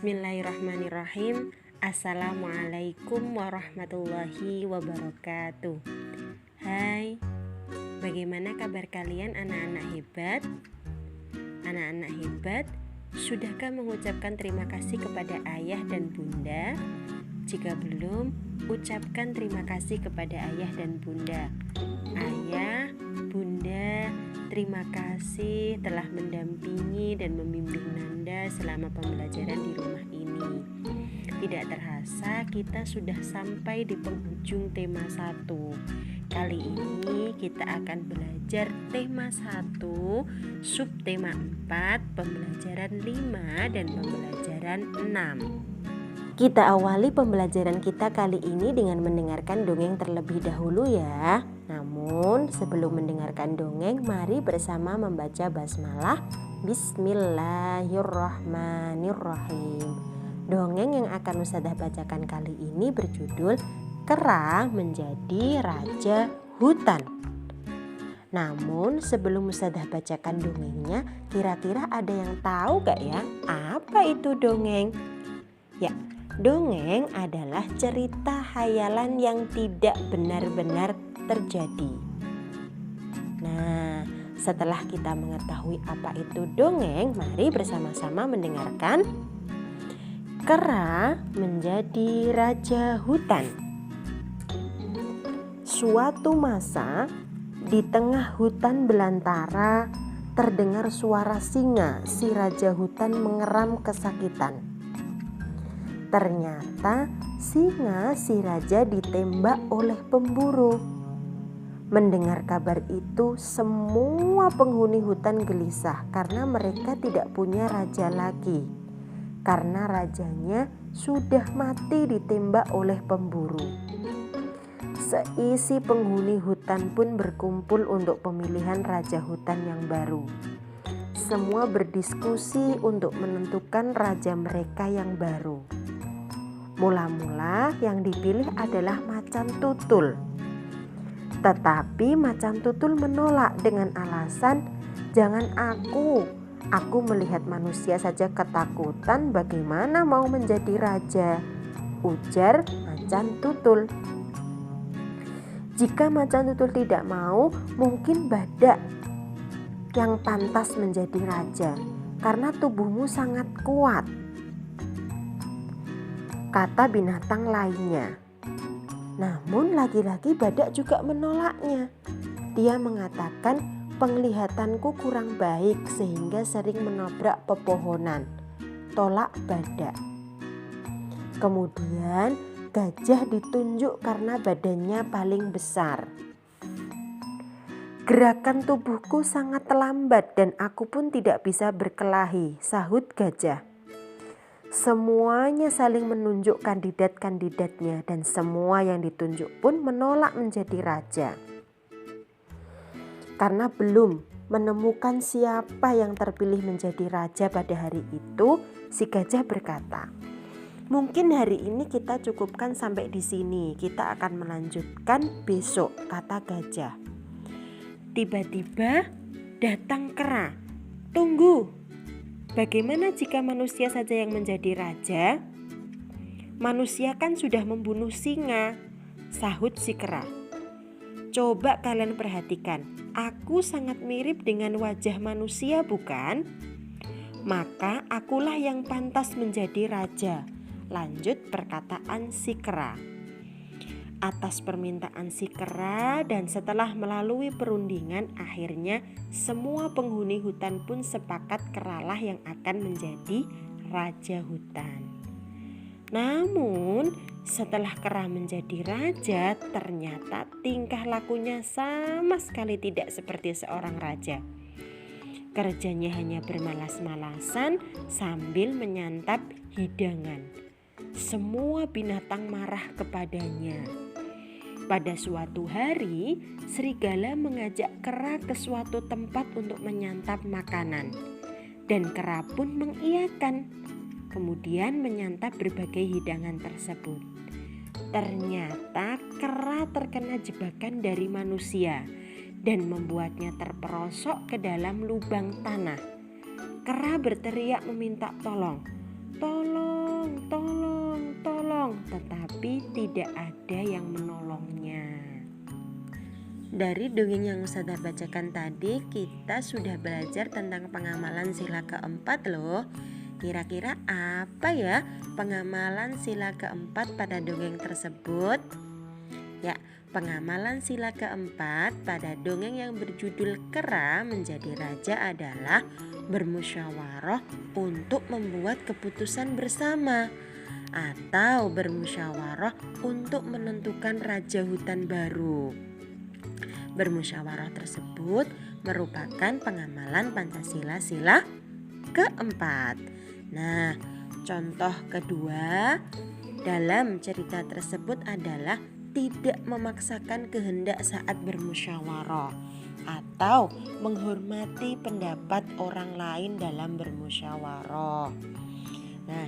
Bismillahirrahmanirrahim. Assalamualaikum warahmatullahi wabarakatuh. Hai, bagaimana kabar kalian anak-anak hebat? Anak-anak hebat, sudahkah mengucapkan terima kasih kepada ayah dan bunda? Jika belum, ucapkan terima kasih kepada ayah dan bunda. Ayah, bunda, terima kasih telah mendampingi dan membimbing Nanda selama pembelajaran di rumah ini. Tidak terasa kita sudah sampai di penghujung tema 1. Kali ini kita akan belajar tema 1, subtema 4, pembelajaran 5 dan pembelajaran 6. Kita awali pembelajaran kita kali ini dengan mendengarkan dongeng terlebih dahulu ya. Namun sebelum mendengarkan dongeng, mari bersama membaca basmalah. Bismillahirrahmanirrahim. Dongeng yang akan Ustadzah bacakan kali ini berjudul Kera Menjadi Raja Hutan. Namun sebelum Ustadzah bacakan dongengnya, kira-kira ada yang tahu gak ya apa itu dongeng? Ya, dongeng adalah cerita hayalan yang tidak benar-benar terjadi. Nah, setelah kita mengetahui apa itu dongeng, mari bersama-sama mendengarkan Kera Menjadi Raja Hutan. Suatu masa, di tengah hutan belantara, terdengar suara singa si raja hutan mengeram kesakitan. Ternyata singa si raja ditembak oleh pemburu. Mendengar kabar itu, semua penghuni hutan gelisah karena mereka tidak punya raja lagi. Karena rajanya sudah mati ditembak oleh pemburu. Seisi penghuni hutan pun berkumpul untuk pemilihan raja hutan yang baru. Semua berdiskusi untuk menentukan raja mereka yang baru. Mula-mula yang dipilih adalah Macan Tutul. Tetapi Macan Tutul menolak dengan alasan, "Jangan aku melihat manusia saja ketakutan, bagaimana mau menjadi raja?" ujar Macan Tutul. "Jika Macan Tutul tidak mau, mungkin Badak yang pantas menjadi raja, karena tubuhmu sangat kuat," kata binatang lainnya. Namun lagi-lagi Badak juga menolaknya. Dia mengatakan, "Penglihatanku kurang baik sehingga sering menabrak pepohonan," tolak Badak. Kemudian Gajah ditunjuk karena badannya paling besar. "Gerakan tubuhku sangat lambat dan aku pun tidak bisa berkelahi," sahut Gajah. Semuanya saling menunjuk kandidat-kandidatnya dan semua yang ditunjuk pun menolak menjadi raja. Karena belum menemukan siapa yang terpilih menjadi raja pada hari itu, si Gajah berkata, "Mungkin hari ini kita cukupkan sampai di sini. Kita akan melanjutkan besok," kata Gajah. Tiba-tiba datang kera. "Tunggu. Bagaimana jika manusia saja yang menjadi raja?" "Manusia kan sudah membunuh singa," sahut si kera. "Coba kalian perhatikan, aku sangat mirip dengan wajah manusia, bukan? Maka akulah yang pantas menjadi raja," lanjut perkataan si kera. Atas permintaan si kera dan setelah melalui perundingan, akhirnya semua penghuni hutan pun sepakat keralah yang akan menjadi raja hutan. Namun setelah kera menjadi raja, ternyata tingkah lakunya sama sekali tidak seperti seorang raja. Kerjanya hanya bermalas-malasan sambil menyantap hidangan. Semua binatang marah kepadanya. Pada suatu hari, serigala mengajak kera ke suatu tempat untuk menyantap makanan. Dan kera pun mengiyakan. Kemudian menyantap berbagai hidangan tersebut. Ternyata kera terkena jebakan dari manusia dan membuatnya terperosok ke dalam lubang tanah. Kera berteriak meminta tolong. "Tolong! tapi tidak ada yang menolongnya. Dari dongeng yang Ustazah bacakan tadi, kita sudah belajar tentang pengamalan sila keempat loh. Kira-kira apa ya pengamalan sila keempat pada dongeng tersebut? Ya, pengamalan sila keempat pada dongeng yang berjudul Kera Menjadi Raja adalah bermusyawarah untuk membuat keputusan bersama atau bermusyawarah untuk menentukan raja hutan baru. Bermusyawarah tersebut merupakan pengamalan Pancasila sila keempat. Nah, contoh kedua dalam cerita tersebut adalah tidak memaksakan kehendak saat bermusyawarah atau menghormati pendapat orang lain dalam bermusyawarah. Nah,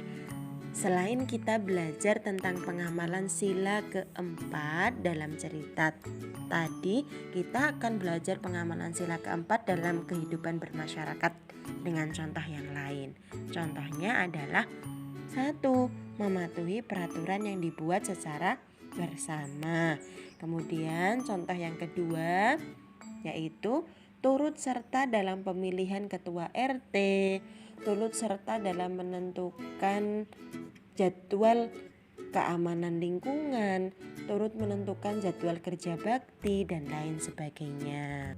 selain kita belajar tentang pengamalan sila keempat dalam cerita tadi, kita akan belajar pengamalan sila keempat dalam kehidupan bermasyarakat dengan contoh yang lain. Contohnya adalah 1. Mematuhi peraturan yang dibuat secara bersama. Kemudian contoh yang kedua yaitu turut serta dalam pemilihan ketua RT, turut serta dalam menentukan jadwal keamanan lingkungan, turut menentukan jadwal kerja bakti, dan lain sebagainya.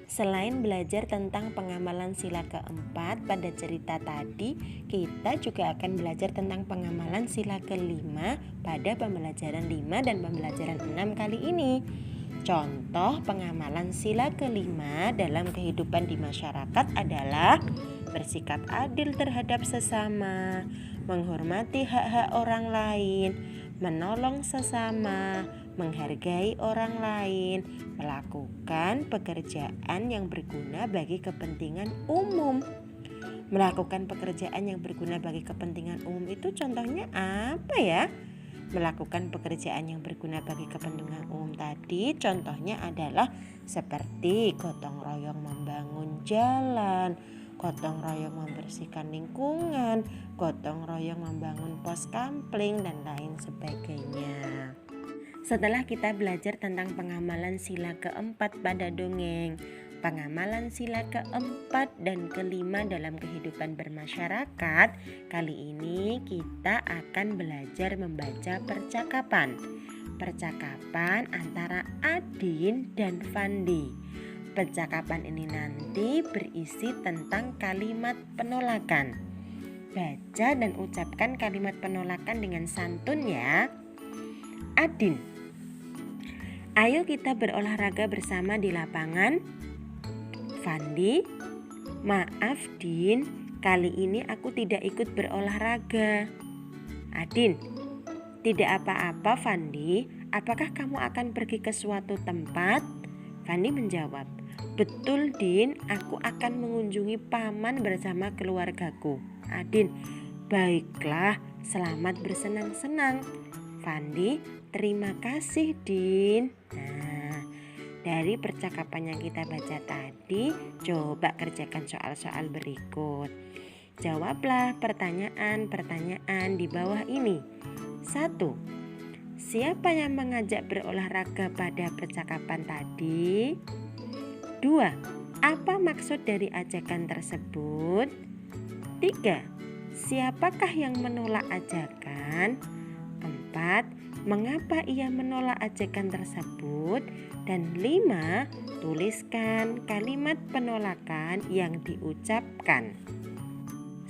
Selain belajar tentang pengamalan sila keempat pada cerita tadi, kita juga akan belajar tentang pengamalan sila kelima pada pembelajaran 5 dan pembelajaran 6 kali ini. Contoh pengamalan sila kelima dalam kehidupan di masyarakat adalah bersikap adil terhadap sesama, menghormati hak-hak orang lain, menolong sesama, menghargai orang lain, melakukan pekerjaan yang berguna bagi kepentingan umum. Melakukan pekerjaan yang berguna bagi kepentingan umum itu contohnya apa ya? Melakukan pekerjaan yang berguna bagi kepentingan umum tadi contohnya adalah seperti gotong royong membangun jalan, gotong royong membersihkan lingkungan, gotong royong membangun pos kampling, dan lain sebagainya. Setelah kita belajar tentang pengamalan sila keempat pada dongeng, pengamalan sila keempat dan kelima dalam kehidupan bermasyarakat, kali ini kita akan belajar membaca percakapan. Percakapan antara Adin dan Fandi. Percakapan ini nanti berisi tentang kalimat penolakan. Baca dan ucapkan kalimat penolakan dengan santun ya. Adin, ayo kita berolahraga bersama di lapangan. Fandi, maaf Din, kali ini aku tidak ikut berolahraga. Adin, tidak apa-apa Fandi, apakah kamu akan pergi ke suatu tempat? Fandi menjawab, betul Din, aku akan mengunjungi paman bersama keluargaku. Adin, baiklah, selamat bersenang-senang. Fandi, terima kasih Din. Nah, dari percakapan yang kita baca tadi, coba kerjakan soal-soal berikut. Jawablah pertanyaan-pertanyaan di bawah ini. 1. Siapa yang mengajak berolahraga pada percakapan tadi? 2. Apa maksud dari ajakan tersebut? 3. Siapakah yang menolak ajakan? 4. Mengapa ia menolak ajakan tersebut? Dan 5. Tuliskan kalimat penolakan yang diucapkan.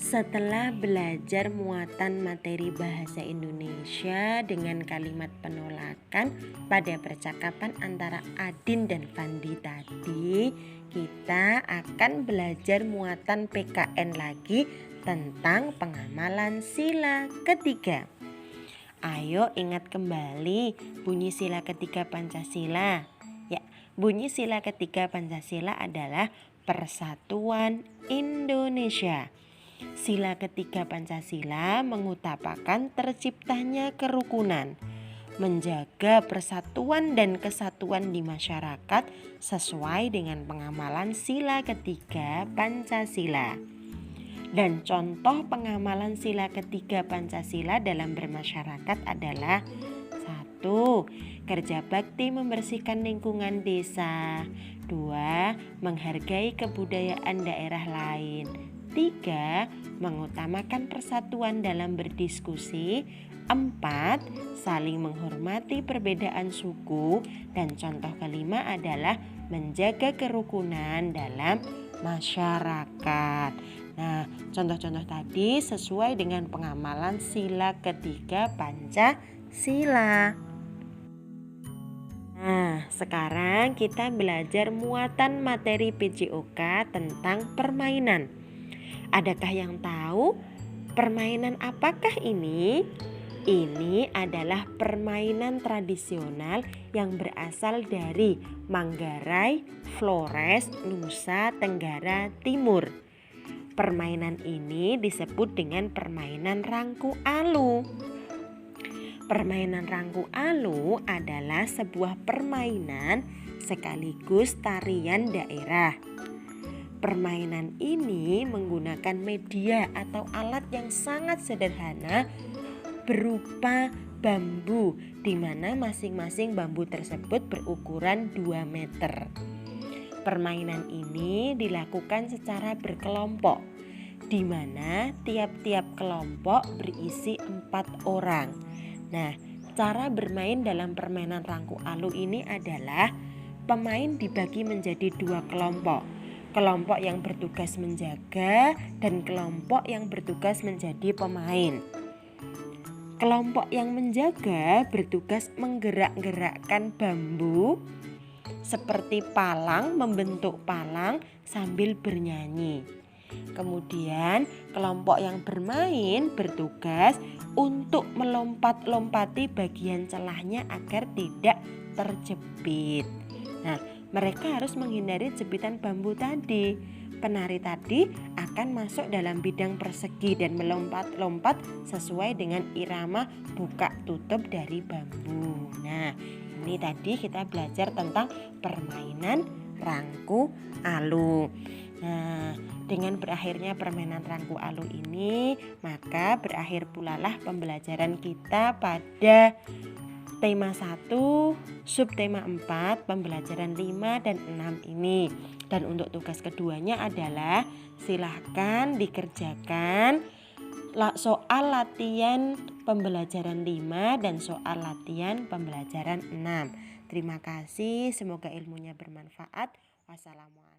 Setelah belajar muatan materi bahasa Indonesia dengan kalimat penolakan pada percakapan antara Adin dan Fandi tadi, kita akan belajar muatan PKN lagi tentang pengamalan sila ketiga. Ayo ingat kembali bunyi sila ketiga Pancasila. Ya, bunyi sila ketiga Pancasila adalah Persatuan Indonesia. Sila ketiga Pancasila mengutamakan terciptanya kerukunan, menjaga persatuan dan kesatuan di masyarakat sesuai dengan pengamalan sila ketiga Pancasila. Dan contoh pengamalan sila ketiga Pancasila dalam bermasyarakat adalah 1. Kerja bakti membersihkan lingkungan desa. 2. Menghargai kebudayaan daerah lain. 3. Mengutamakan persatuan dalam berdiskusi. 4. Saling menghormati perbedaan suku. Dan contoh kelima adalah menjaga kerukunan dalam masyarakat. Nah, contoh-contoh tadi sesuai dengan pengamalan sila ketiga Pancasila. Nah, sekarang kita belajar muatan materi PJOK tentang permainan. Adakah yang tahu permainan apakah ini? Ini adalah permainan tradisional yang berasal dari Manggarai, Flores, Nusa Tenggara Timur. Permainan ini disebut dengan permainan rangku alu. Permainan rangku alu adalah sebuah permainan sekaligus tarian daerah. Permainan ini menggunakan media atau alat yang sangat sederhana berupa bambu, di mana masing-masing bambu tersebut berukuran 2 meter. Permainan ini dilakukan secara berkelompok, di mana tiap-tiap kelompok berisi 4 orang. Nah, cara bermain dalam permainan rangku alu ini adalah pemain dibagi menjadi 2 kelompok. Kelompok yang bertugas menjaga dan kelompok yang bertugas menjadi pemain. Kelompok yang menjaga bertugas menggerak-gerakkan bambu seperti palang, membentuk palang sambil bernyanyi. Kemudian kelompok yang bermain bertugas untuk melompat-lompati bagian celahnya agar tidak terjepit. Nah, mereka harus menghindari jepitan bambu tadi. Penari tadi akan masuk dalam bidang persegi dan melompat-lompat sesuai dengan irama buka tutup dari bambu. Nah, ini tadi kita belajar tentang permainan rangku alu. Nah, dengan berakhirnya permainan rangku alu ini, maka berakhir pula lah pembelajaran kita pada tema 1, subtema 4, pembelajaran 5 dan 6 ini. Dan untuk tugas keduanya adalah silahkan dikerjakan soal latihan pembelajaran 5 dan soal latihan pembelajaran 6. Terima kasih, semoga ilmunya bermanfaat. Wassalamualaikum.